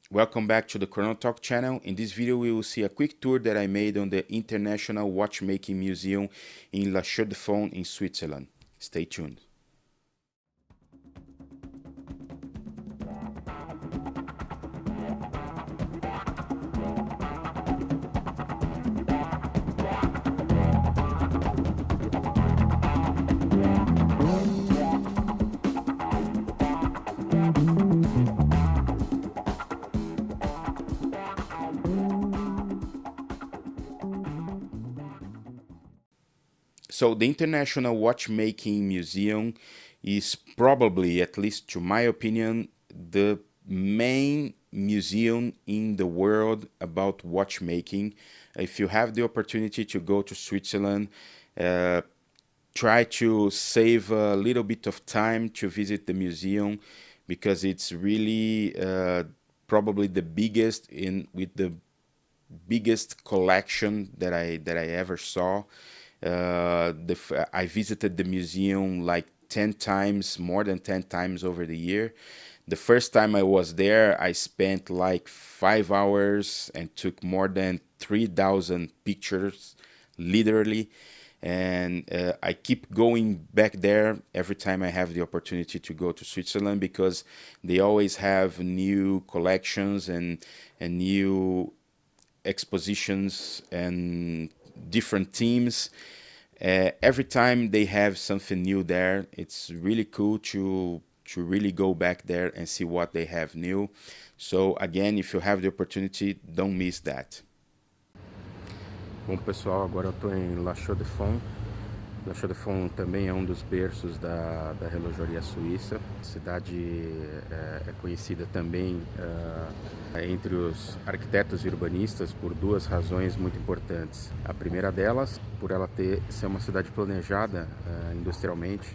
Welcome back to the Chronotalk channel. In this video we will see a quick tour that I made on the International Watchmaking Museum in La Chaux-de-Fonds in Switzerland. Stay tuned. So the International Watchmaking Museum is probably, at least to my opinion, the main museum in the world about watchmaking. If you have the opportunity to go to Switzerland, try to save a little bit of time to visit the museum, because it's really probably the biggest with the biggest collection that I ever saw. I visited the museum like 10 times, more than 10 times over the year. The first time I was there, I spent like 5 hours and took more than 3,000 pictures, literally. And I keep going back there every time I have the opportunity to go to Switzerland, because they always have new collections and new expositions and different teams. Every time they have something new there, it's really cool to really go back there and see what they have new. So again, if you have the opportunity, don't miss that. Bom, pessoal, agora eu estou em La Chaux-de-Fonds. La Chaux-de-Fonds também é um dos berços da relojoaria suíça. A cidade é conhecida também entre os arquitetos e urbanistas por duas razões muito importantes. A primeira delas, por ela ser uma cidade planejada industrialmente,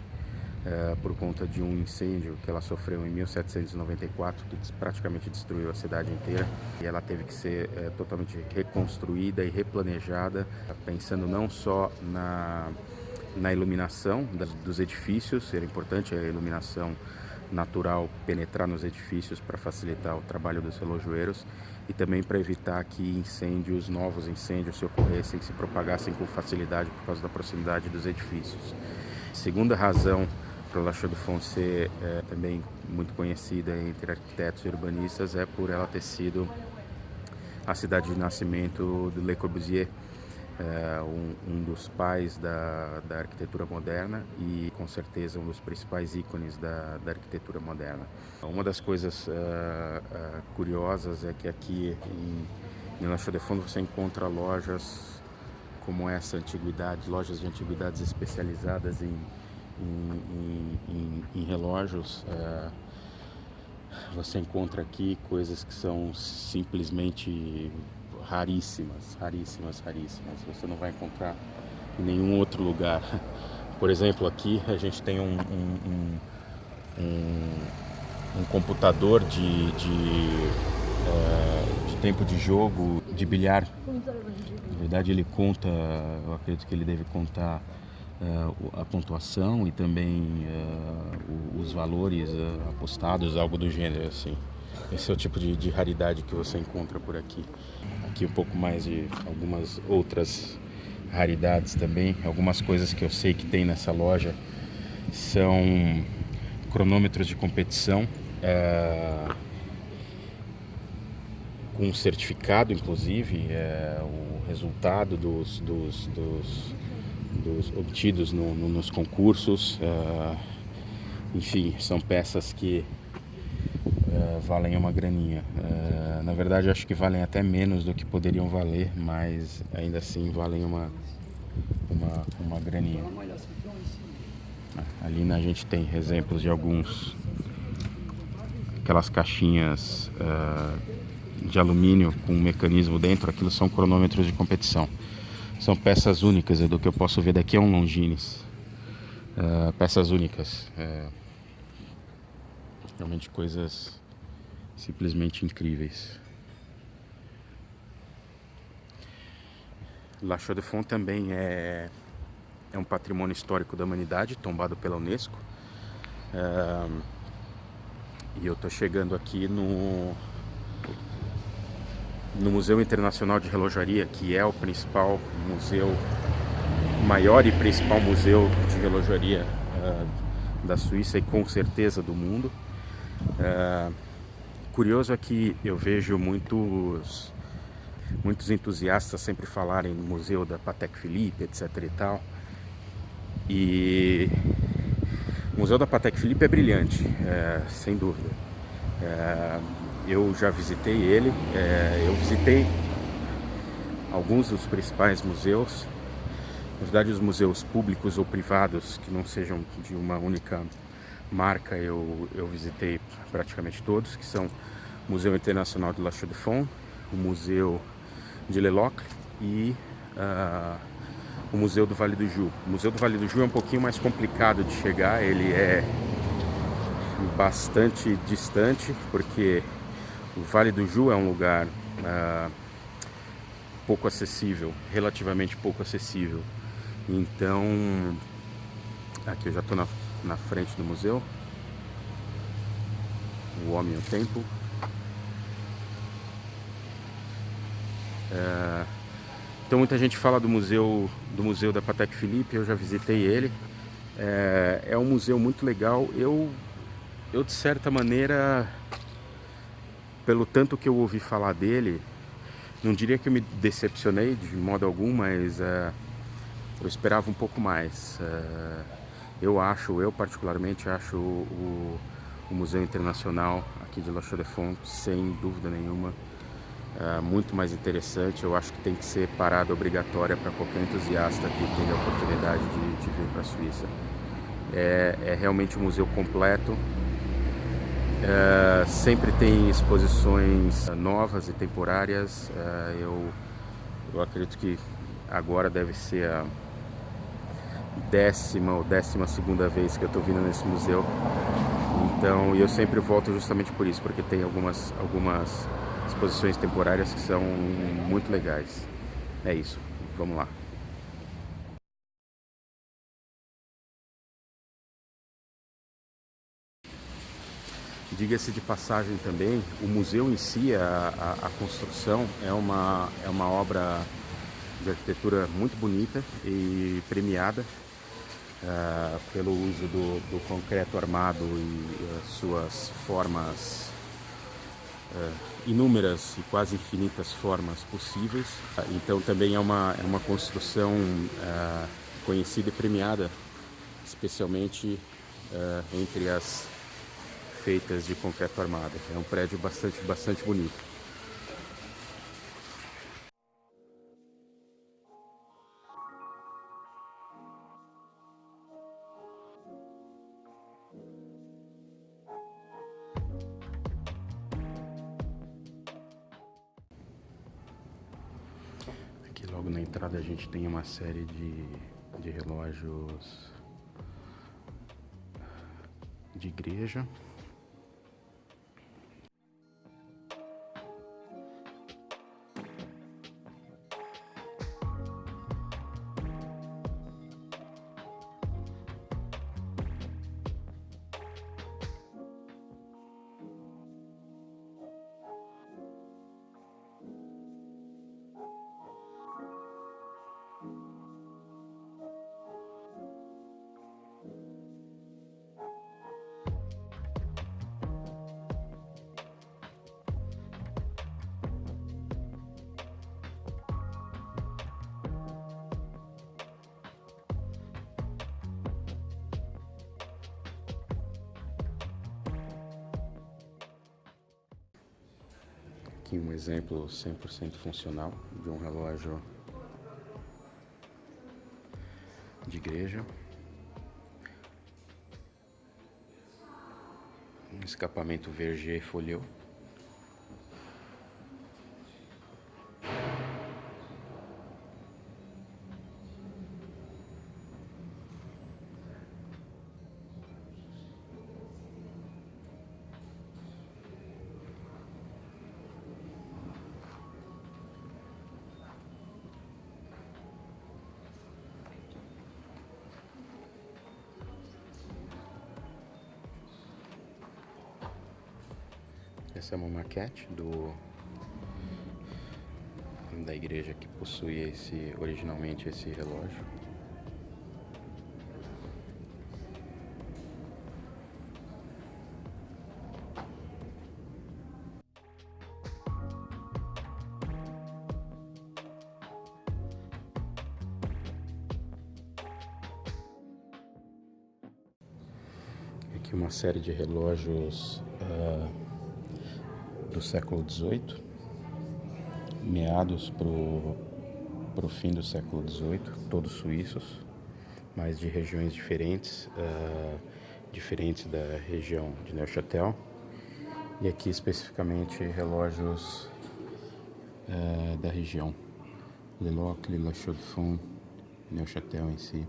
por conta de um incêndio que ela sofreu em 1794, que praticamente destruiu a cidade inteira, e ela teve que ser totalmente reconstruída e replanejada, pensando não só na iluminação dos edifícios. Era importante a iluminação natural penetrar nos edifícios para facilitar o trabalho dos relojoeiros, e também para evitar que novos incêndios se ocorressem, se propagassem com facilidade por causa da proximidade dos edifícios. Segunda razão para La Chaux-de-Fonds ser também muito conhecida entre arquitetos e urbanistas é por ela ter sido a cidade de nascimento de Le Corbusier, um dos pais da arquitetura moderna e com certeza um dos principais ícones da arquitetura moderna. Uma das coisas curiosas é que aqui em La Chaux-de-Fonds você encontra lojas como essa, lojas de antiguidades especializadas em relógios. Você encontra aqui coisas que são simplesmente raríssimas. Você não vai encontrar em nenhum outro lugar. Por exemplo, aqui a gente tem um computador de tempo de jogo, de bilhar. Na verdade ele conta, eu acredito que ele deve contar a pontuação e também os valores apostados, algo do gênero assim. Esse é o tipo de raridade que você encontra por aqui. Aqui um pouco mais de algumas outras raridades também. Algumas coisas que eu sei que tem nessa loja são cronômetros de competição, com certificado, inclusive, o resultado dos obtidos nos concursos. Enfim, são peças que valem uma graninha. Na verdade, acho que valem até menos do que poderiam valer, mas ainda assim valem uma graninha. Ali a gente tem exemplos de aquelas caixinhas de alumínio com um mecanismo dentro. Aquilo são cronômetros de competição. São peças únicas. Do que eu posso ver daqui é um Longines. Peças únicas. Realmente coisas simplesmente incríveis. La Chaux-de-Fonds também é um patrimônio histórico da humanidade, tombado pela Unesco. E eu tô chegando aqui no Museu Internacional de Relojaria, que é o maior e principal museu de relojaria da Suíça e com certeza do mundo. Curioso é que eu vejo muitos entusiastas sempre falarem no museu da Patek Philippe, etc e tal. E o museu da Patek Philippe é brilhante, sem dúvida. Eu já visitei ele, eu visitei alguns dos principais museus. Na verdade, os museus públicos ou privados que não sejam de uma única marca, eu visitei praticamente todos, que são o Museu Internacional de La Chaux-de-Fonds, o Museu de Le Locle e o Museu do Vale do Joux. O Museu do Vale do Joux é um pouquinho mais complicado de chegar, ele é bastante distante, porque o Vale do Joux é um lugar pouco acessível, relativamente pouco acessível. Então, aqui eu já estou na frente do museu, o Homem e o Tempo. Então muita gente fala do museu da Patek Philippe, eu já visitei ele. É um museu muito legal. Eu de certa maneira, pelo tanto que eu ouvi falar dele, não diria que eu me decepcionei de modo algum, mas eu esperava um pouco mais. Eu particularmente acho o Museu Internacional aqui de La Chaux-de-Fonds, sem dúvida nenhuma, muito mais interessante. Eu acho que tem que ser parada obrigatória para qualquer entusiasta que tenha a oportunidade de vir para a Suíça. É realmente um museu completo. Sempre tem exposições novas e temporárias. Eu acredito que agora deve ser a 10ª ou 12ª vez que eu estou vindo nesse museu. Então, eu sempre volto justamente por isso, porque tem algumas exposições temporárias que são muito legais. É isso, vamos lá. Diga-se de passagem também, o museu em si, a construção é uma obra de arquitetura muito bonita e premiada pelo uso do concreto armado e suas formas, inúmeras e quase infinitas formas possíveis. Então também é uma construção conhecida e premiada, especialmente entre as feitas de concreto armado. É um prédio bastante bonito. Aqui logo na entrada a gente tem uma série de relógios de igreja. Aqui um exemplo 100% funcional de um relógio de igreja. Um escapamento Verger Folio. Essa é uma maquete da igreja que possui originalmente esse relógio. Aqui uma série de relógios do século XVIII, meados pro fim do século XVIII, todos suíços, mas de regiões diferentes, diferentes da região de Neuchâtel. E aqui especificamente relógios da região, Le Locle, La Chaux-de-Fonds, Neuchâtel em si.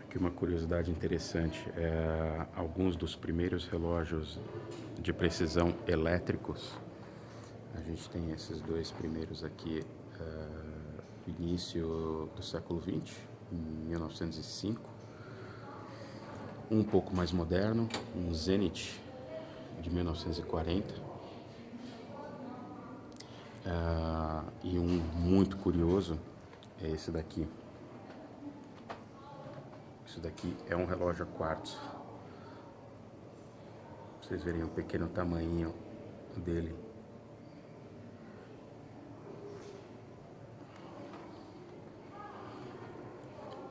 Aqui uma curiosidade interessante, alguns dos primeiros relógios de precisão elétricos, a gente tem esses dois primeiros aqui, início do século XX, em 1905, um pouco mais moderno, um Zenith de 1940, e um muito curioso é esse daqui. Isso daqui é um relógio a quartzo. Vocês verem o pequeno tamanho dele.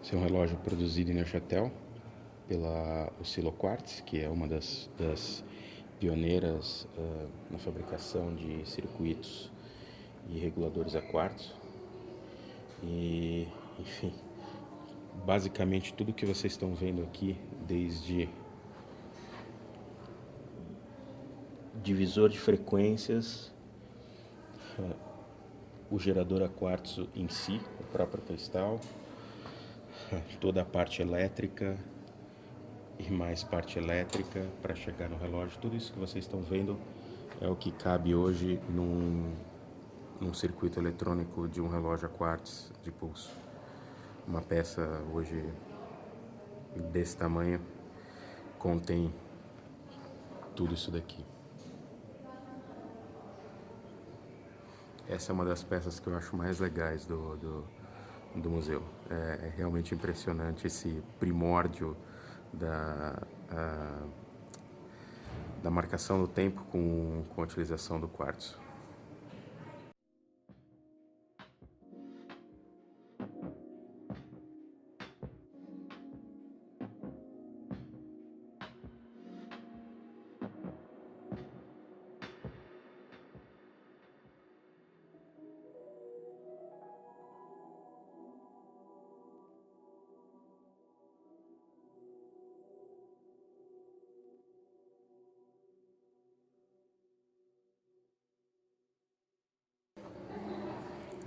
Esse é um relógio produzido em Neuchâtel pela Oscillo Quartz, que é uma das pioneiras na fabricação de circuitos e reguladores a quartzo. E, enfim, basicamente tudo que vocês estão vendo aqui, desde divisor de frequências, o gerador a quartzo em si, o próprio cristal, toda a parte elétrica e mais parte elétrica para chegar no relógio, tudo isso que vocês estão vendo é o que cabe hoje num circuito eletrônico de um relógio a quartzo de pulso. Uma peça hoje desse tamanho contém tudo isso daqui. Essa é uma das peças que eu acho mais legais do museu. É realmente impressionante esse primórdio da marcação do tempo com a utilização do quartzo.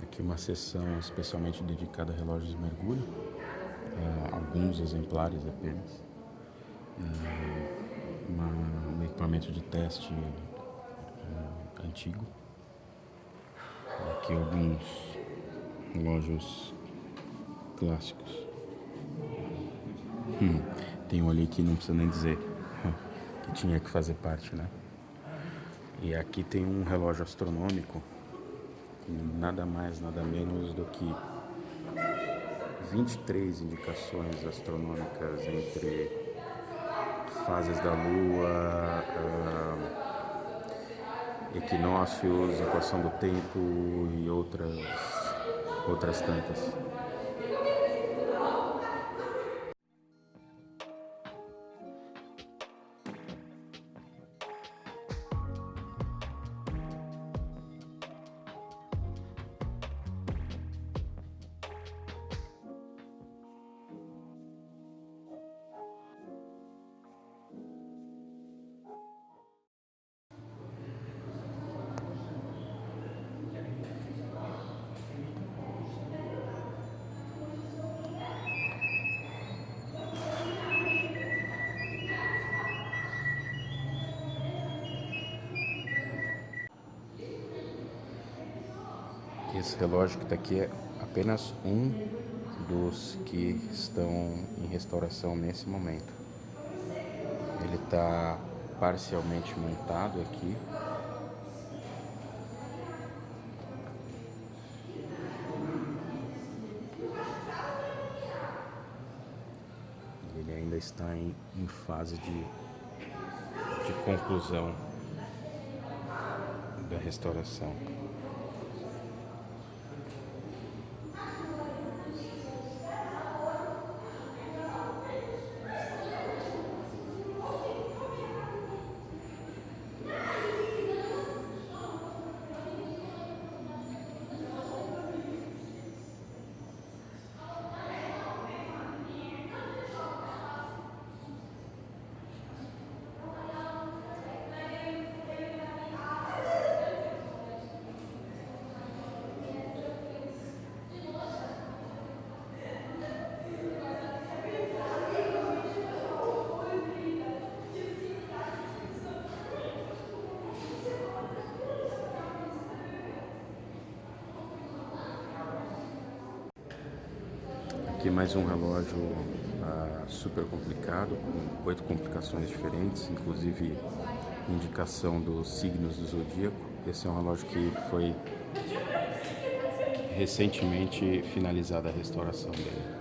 Aqui uma seção especialmente dedicada a relógios de mergulho, alguns exemplares apenas, um equipamento de teste antigo. Aqui alguns relógios clássicos. Tem um ali que não precisa nem dizer que tinha que fazer parte, né? E aqui tem um relógio astronômico, nada mais, nada menos do que 23 indicações astronômicas entre fases da Lua, equinócios, equação do tempo e outras tantas. Esse relógio que está aqui é apenas um dos que estão em restauração nesse momento. Ele está parcialmente montado aqui. Ele ainda está em fase de conclusão da restauração. Aqui mais um relógio super complicado, com 8 complicações diferentes, inclusive indicação dos signos do zodíaco. Esse é um relógio que foi recentemente finalizada a restauração dele.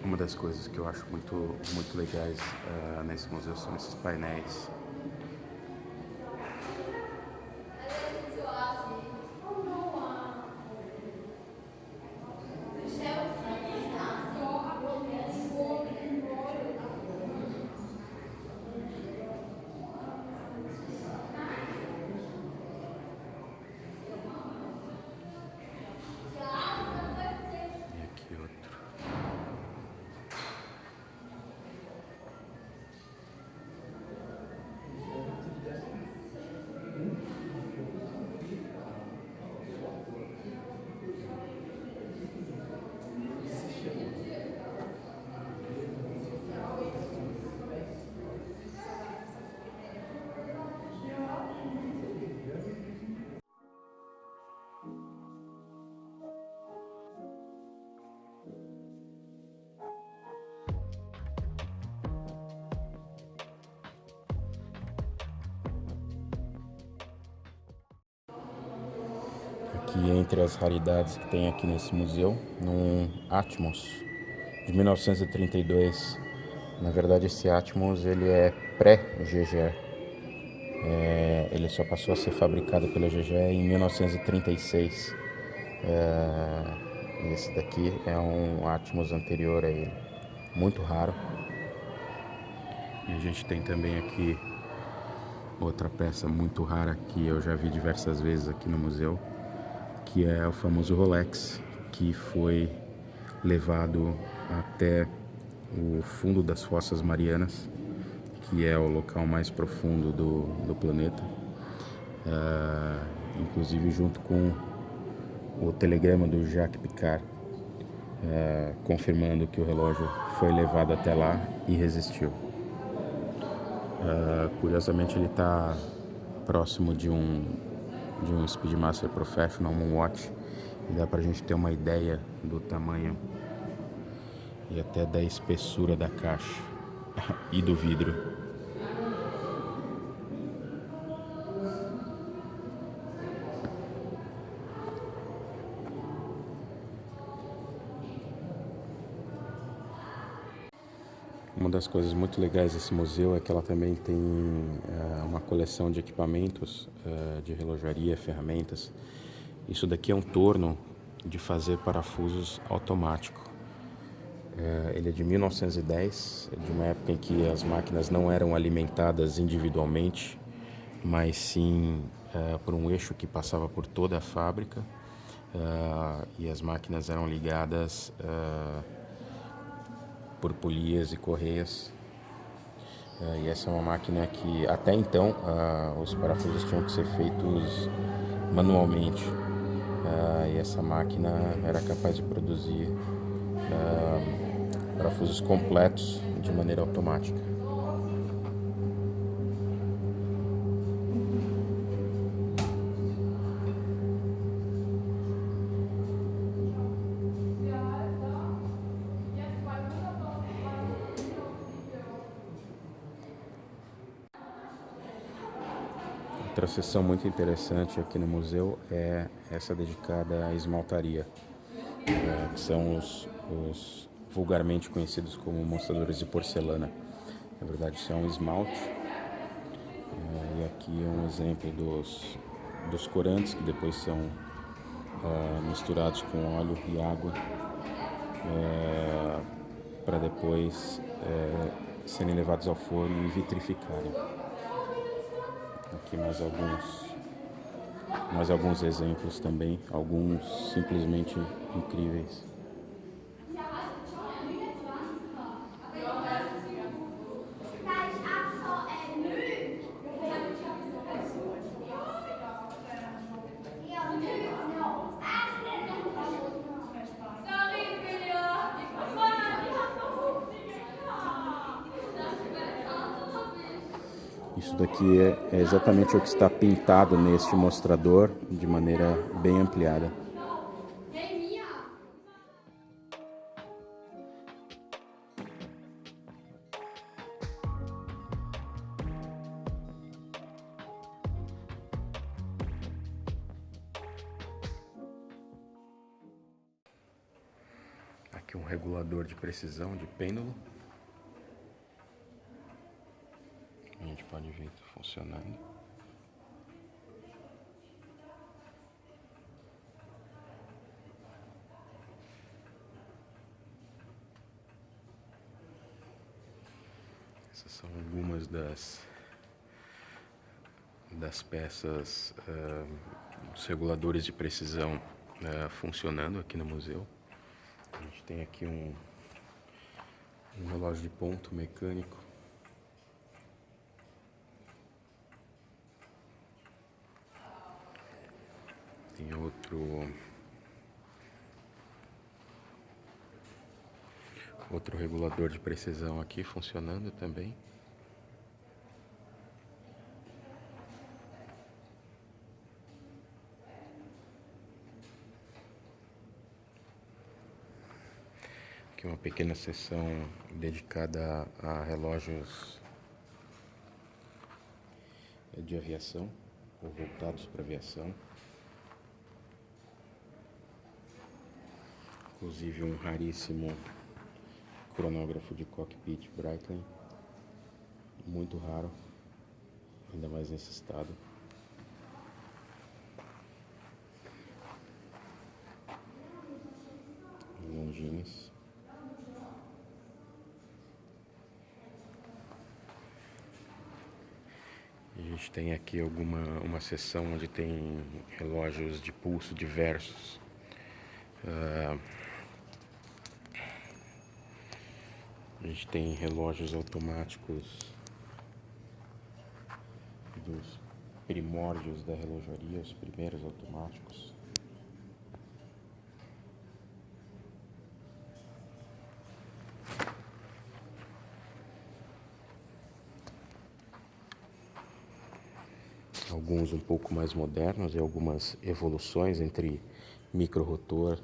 Uma das coisas que eu acho muito legais nesse museu são esses painéis. E aqui outro. Aqui entre as raridades que tem aqui nesse museu, num Atmos de 1932. Na verdade, esse Atmos ele é pré-GGE. Ele só passou a ser fabricado pela GGE em 1936. Esse daqui é um Atmos anterior a ele, muito raro. E a gente tem também aqui outra peça muito rara que eu já vi diversas vezes aqui no museu, que é o famoso Rolex, que foi levado até o fundo das Fossas Marianas, que é o local mais profundo do planeta, inclusive junto com o telegrama do Jacques Piccard, confirmando que o relógio foi levado até lá e resistiu. Curiosamente, ele está próximo de um Speedmaster Professional, um watch, e dá pra gente ter uma ideia do tamanho e até da espessura da caixa e do vidro. Uma das coisas muito legais desse museu é que ela também tem uma coleção de equipamentos de relojaria, ferramentas. Isso daqui é um torno de fazer parafusos automático. Ele é de 1910, de uma época em que as máquinas não eram alimentadas individualmente, mas sim por um eixo que passava por toda a fábrica, e as máquinas eram ligadas por polias e correias. E essa é uma máquina que até então os parafusos tinham que ser feitos manualmente, e essa máquina era capaz de produzir parafusos completos de maneira automática. Outra seção muito interessante aqui no museu é essa dedicada à esmaltaria, que são os vulgarmente conhecidos como mostradores de porcelana. Na verdade, isso é um esmalte, e aqui é um exemplo dos corantes que depois são misturados com óleo e água para depois serem levados ao forno e vitrificarem. Aqui mais alguns exemplos também, alguns simplesmente incríveis. Isso daqui é exatamente o que está pintado neste mostrador de maneira bem ampliada. Aqui um regulador de precisão de pêndulo. A gente pode ver funcionando. Essas são algumas das peças dos reguladores de precisão funcionando aqui no museu. A gente tem aqui um relógio de ponto mecânico. Tem outro regulador de precisão aqui funcionando também. Aqui uma pequena seção dedicada a relógios de aviação, ou voltados para aviação. Inclusive um raríssimo cronógrafo de cockpit Breitling, muito raro, ainda mais nesse estado. Longines. A gente tem aqui uma seção onde tem relógios de pulso diversos. A gente tem relógios automáticos dos primórdios da relojaria, os primeiros automáticos. Alguns um pouco mais modernos e algumas evoluções entre micro-rotor,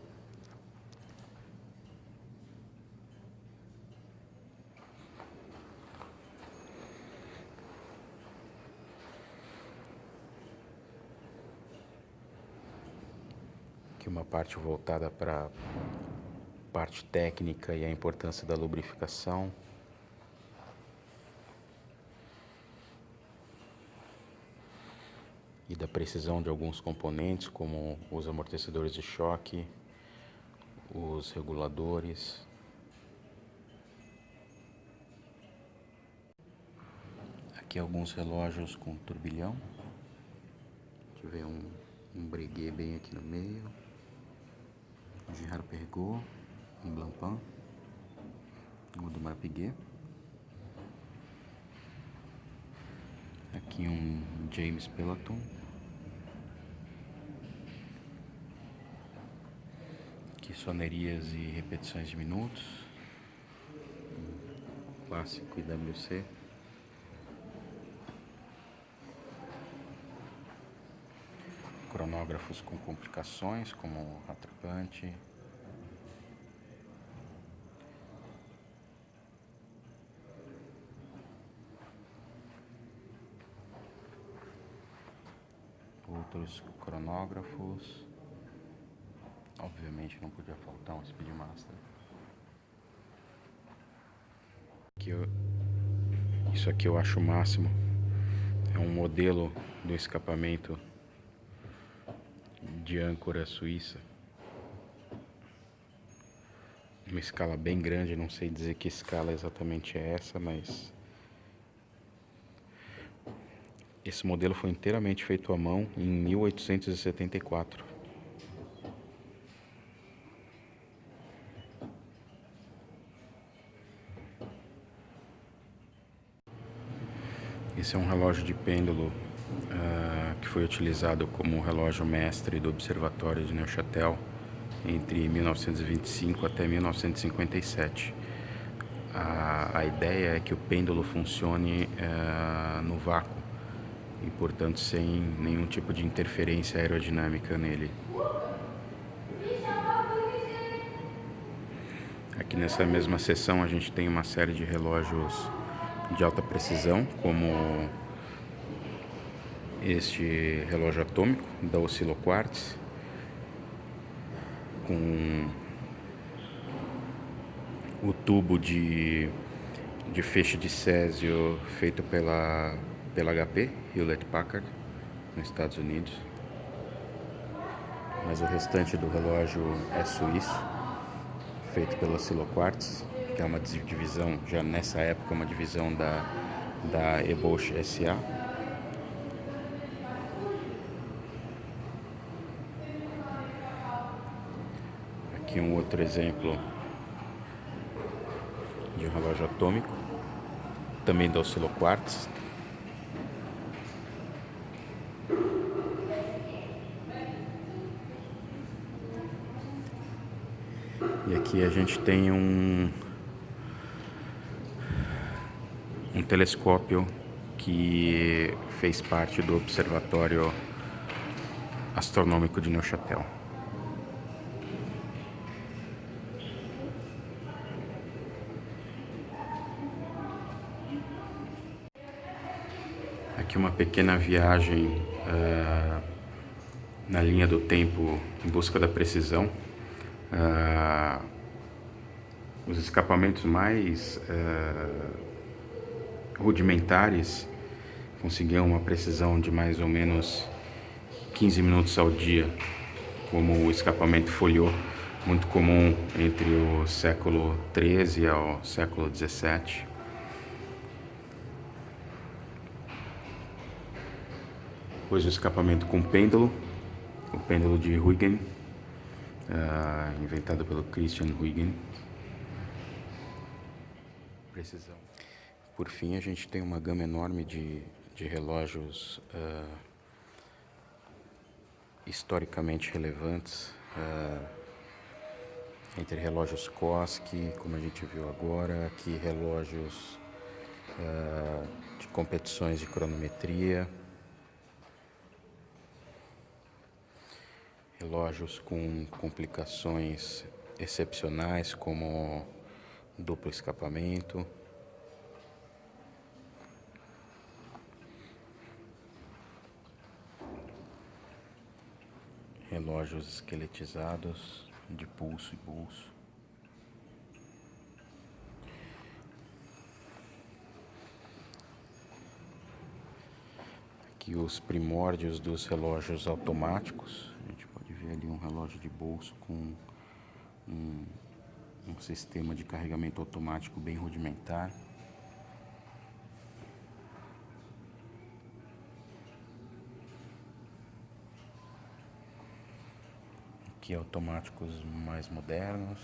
aqui uma parte voltada para a parte técnica e a importância da lubrificação. E da precisão de alguns componentes, como os amortecedores de choque, os reguladores. Aqui alguns relógios com turbilhão. Aqui vem um Breguet bem aqui no meio, um Girard-Perregaux, um Blancpain, um Audemars Piguet. Aqui um James Peloton. Aqui sonerias e repetições de minutos. Clássico IWC. Cronógrafos com complicações, como atrapante. Outros cronógrafos. Obviamente não podia faltar um Speedmaster. Isso aqui eu acho o máximo. É um modelo do escapamento de âncora suíça. Uma escala bem grande, não sei dizer que escala exatamente é essa, mas esse modelo foi inteiramente feito à mão em 1874. Esse é um relógio de pêndulo que foi utilizado como relógio mestre do Observatório de Neuchâtel entre 1925 até 1957. A ideia é que o pêndulo funcione no vácuo e, portanto, sem nenhum tipo de interferência aerodinâmica nele. Aqui nessa mesma seção a gente tem uma série de relógios de alta precisão, como este relógio atômico da Oscillo Quartz, com o tubo de feixe de césio feito pela HP, Hewlett Packard, nos Estados Unidos. Mas o restante do relógio é suíço, feito pela Oscillo Quartz, que é uma divisão, já nessa época, uma divisão da Ebosch SA. Aqui um outro exemplo de um relógio atômico, também da Oscillo Quartz. E aqui a gente tem um telescópio que fez parte do Observatório Astronômico de Neuchâtel. Aqui uma pequena viagem na linha do tempo em busca da precisão. Os escapamentos mais rudimentares conseguiam uma precisão de mais ou menos 15 minutos ao dia, como o escapamento Folliot, muito comum entre o século XIII ao século XVII. Depois o escapamento com pêndulo, o pêndulo de Huygens, inventado pelo Christian Huygens. Precisão. Por fim, a gente tem uma gama enorme de relógios historicamente relevantes, entre relógios Koski, como a gente viu agora, aqui relógios de competições de cronometria, relógios com complicações excepcionais como duplo escapamento, relógios esqueletizados de pulso e pulso. Aqui os primórdios dos relógios automáticos. A gente pode ver ali um relógio de bolso com um sistema de carregamento automático bem rudimentar. Aqui automáticos mais modernos.